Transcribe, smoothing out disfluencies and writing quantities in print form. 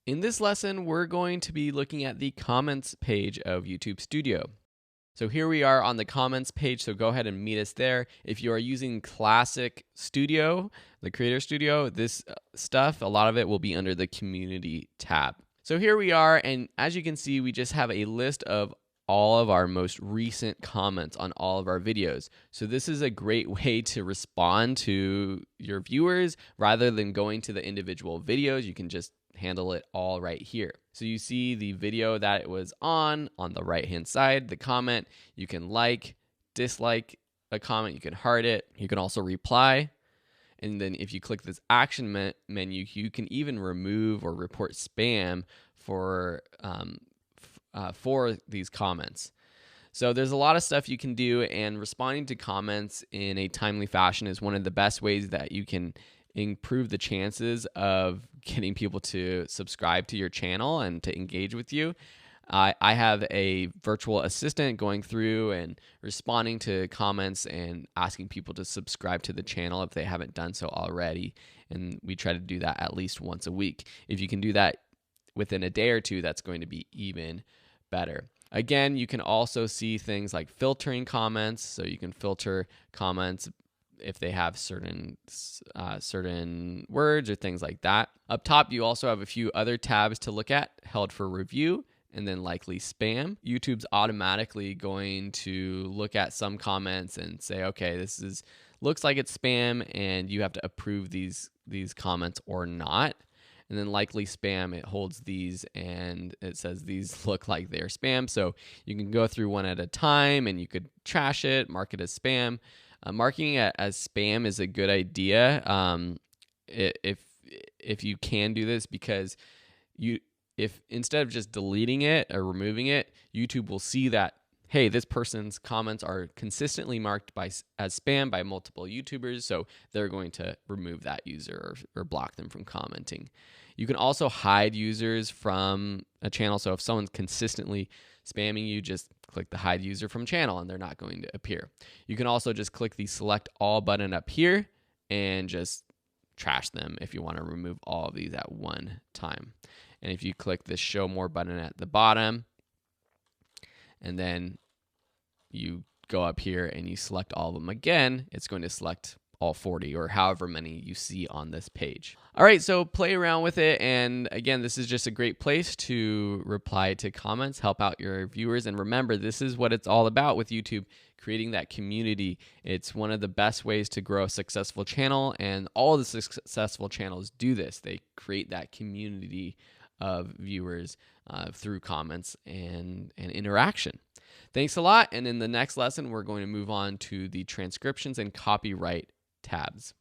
In this lesson, we're going to be looking at the comments page of YouTube Studio. So here we are on the comments page, so go ahead and meet us there. If you are using Classic Studio, the Creator Studio, this stuff, a lot of it will be under the Community tab. So here we are, and as you can see, we just have a list of all of our most recent comments on all of our videos. So this is a great way to respond to your viewers. Rather than going to the individual videos, you can just handle it all right here. So you see the video that it was on the right hand side, the comment. You can like, dislike a comment, you can heart it, you can also reply. And then if you click this action menu, you can even remove or report spam for these comments. So there's a lot of stuff you can do, and responding to comments in a timely fashion is one of the best ways that you can improve the chances of getting people to subscribe to your channel and to engage with you. I have a virtual assistant going through and responding to comments and asking people to subscribe to the channel if they haven't done so already. And we try to do that at least once a week. If you can do that within a day or two, that's going to be even better. Again, you can also see things like filtering comments. So you can filter comments if they have certain words or things like that. Up top, you also have a few other tabs to look at: held for review, and then likely spam. YouTube's automatically going to look at some comments and say, okay, this looks like it's spam, and you have to approve these comments or not. And then likely spam, it holds these and it says these look like they're spam. So you can go through one at a time, and you could trash it, mark it as spam. Marking it as spam is a good idea if you can do this, because if instead of just deleting it or removing it, YouTube will see that, hey, this person's comments are consistently marked as spam by multiple YouTubers, so they're going to remove that user or block them from commenting. You can also hide users from a channel, so if someone's consistently spamming you, just click the hide user from channel and they're not going to appear. You can also just click the select all button up here and just trash them if you want to remove all of these at one time. And if you click the show more button at the bottom, and then you go up here and you select all of them again, it's going to select all 40 or however many you see on this page. All right, so play around with it. And again, this is just a great place to reply to comments, help out your viewers. And remember, this is what it's all about with YouTube, creating that community. It's one of the best ways to grow a successful channel, and all the successful channels do this. They create that community of viewers through comments and interaction. Thanks a lot. And in the next lesson, we're going to move on to the transcriptions and copyright tabs.